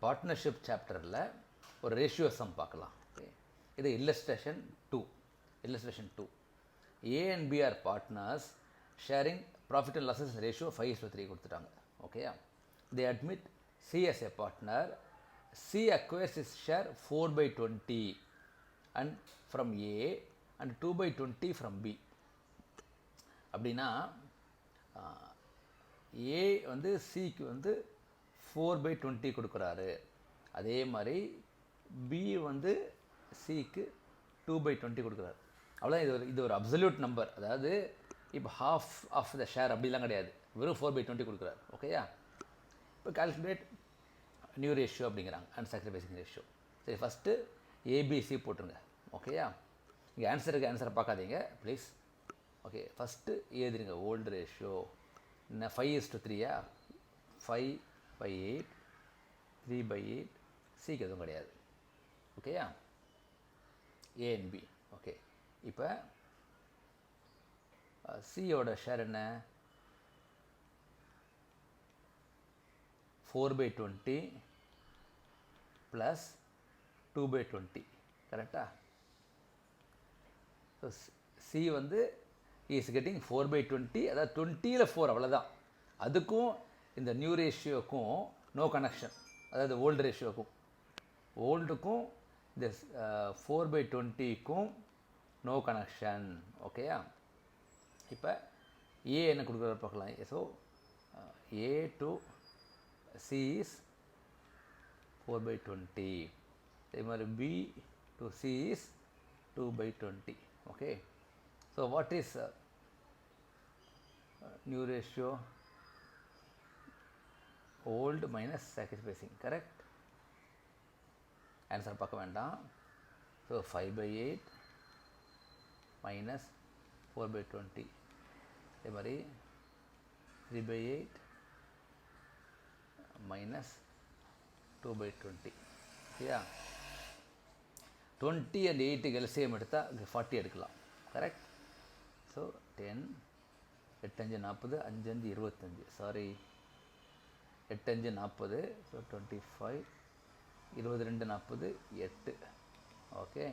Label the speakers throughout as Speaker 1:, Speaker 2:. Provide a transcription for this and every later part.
Speaker 1: Partnership சாப்டரில் ஒரு ratio some பார்க்கலாம். ஓகே, இது illustration 2. A and B are partners sharing profit and losses ratio 5:3 கொடுத்துட்டாங்க. ஓகேயா, they admit C as a partner. C acquires his share 4/20 and from A and 2/20 from B. அப்படின்னா A வந்து சிக்கு வந்து 4/20 கொடுக்குறாரு, அதே மாதிரி B வந்து சிக்கு 2/20 கொடுக்குறாரு. அவ்வளோதான். இது ஒரு அப்சல்யூட் நம்பர். அதாவது இப்போ ஹாஃப் ஆஃப் த ஷேர் அப்படிலாம் கிடையாது, வெறும் 4/20 கொடுக்குறாரு. ஓகேயா, இப்போ கால்குலேட் நியூ ரேஷியோ அப்படிங்கிறாங்க, அண்ட் சாக்ரிஃபைசிங் ரேஷியோ. சரி, ஃபஸ்ட்டு ஏபிசி போட்டுருங்க. ஓகேயா, இங்கே ஆன்சரை பார்க்காதீங்க ப்ளீஸ். ஓகே, ஃபஸ்ட்டு எழுதிருங்க ஓல்டு ரேஷியோ. என்ன 5:3யா? 5/8, 3/8, சிக்கு எதுவும் கிடையாது. ஓகேயா, ஏ அண்ட் பி. ஓகே, இப்போ சியோட ஷேர் என்ன? 4/20 ப்ளஸ் 2/20. கரெக்டா? ஸோ சி வந்து இஸ் கெட்டிங் 4/20, அதாவது 20ல் 4, அவ்வளோதான். அதுக்கும் இந்த நியூ ரேஷியோக்கும் நோ கனெக்ஷன். அதாவது ஓல்டு ரேஷியோக்கும் ஓல்டுக்கும் இந்த 4/20க்கும் நோ கனெக்ஷன். ஓகேயா, இப்போ ஏ என்ன கொடுக்குற பார்க்கலாம். So A to C is 4/20. அதே மாதிரி B to C is 2/20. Okay, so what is new ratio? Old minus sacrificing. Correct? Answer பார்க்க வேண்டாம். So 5/8 minus 4/20. அதே மாதிரி 3/8 மைனஸ் 2/20. சரியா? 20 and 8 எல்சிஎம் எடுத்தால் 40 எடுக்கலாம். Correct? So 10, 8×5 40, 5×5 25. Sorry, 8×5 40. So 25, 22 40, 8. Okay,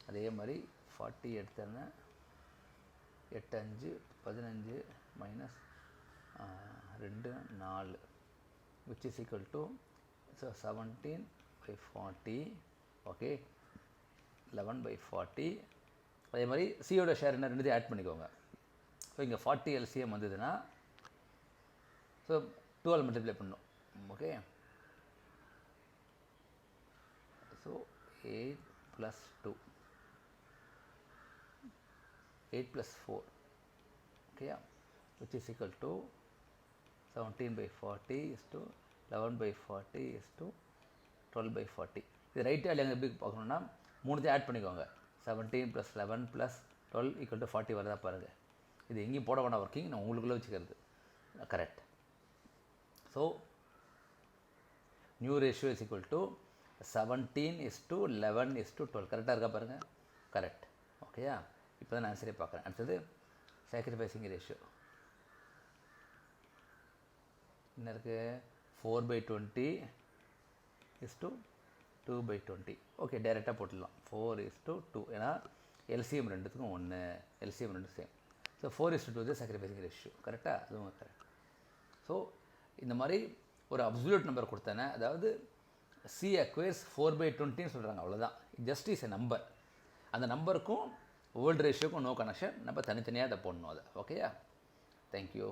Speaker 1: அதே மாதிரி 40 எடுத்தேன்னா 8×5 15 minus 2 4, which is equal to, so 17/40. Okay, 11/40. அதே மாதிரி சியோட ஷேர் என்ன, ரெண்டுத்தையும் ஆட் பண்ணிக்கோங்க. ஸோ இங்கே 40 எல்சிஎம் வந்ததுன்னா ஸோ 12 மல்டிப்ளை பண்ணணும். Okay, so 8 + 2, 8 + 4. ஓகேயா, which is equal to 17/40 is to 11/40 is to 12/40. இது ரைட்டு இல்லைங்க எப்படி பார்க்கணுன்னா மூணுத்தையும் ஆட் பண்ணிக்கோங்க. 17 + 11 + 12 = 40 வரதா பாருங்கள். இது எங்கேயும் போட வேண்டாம், ஒர்க்கிங் நான் உங்களுக்குள்ளே வச்சுக்கிறது. Correct. So new ratio is equal to 17:11:12. கரெக்டாக இருக்கா பாருங்கள்? கரெக்ட். ஓகேயா, இப்போ தான் நான் ஆன்சரே பார்க்குறேன். அடுத்தது சாக்ரிஃபைசிங் ரேஷியோ என்ன இருக்குது? 4/20 is to 2/20. ஓகே, டைரெக்டாக போட்டுடலாம். 4:2. ஏன்னா எல்சிஎம் ரெண்டுத்துக்கும் 1, எல்சிஎம் ரெண்டு சேம். ஸோ 4:2 தான் சாக்ரிஃபைசிங் ரேஷியோ. கரெக்டாக? அதுவும் கரெக்ட். ஸோ இந்த மாதிரி ஒரு அப்சல்யூட் நம்பர் கொடுத்தேனே, அதாவது சி அக்வயர்ஸ் 4/20 சொல்கிறாங்க, அவ்வளோதான். Just is a number. அந்த நம்பருக்கும் ஓல்டு ரேஷியோக்கும் நோ கனெக்ஷன். நம்ம தனித்தனியாக அதை போடணும் அதை. ஓகேயா? தேங்க்யூ.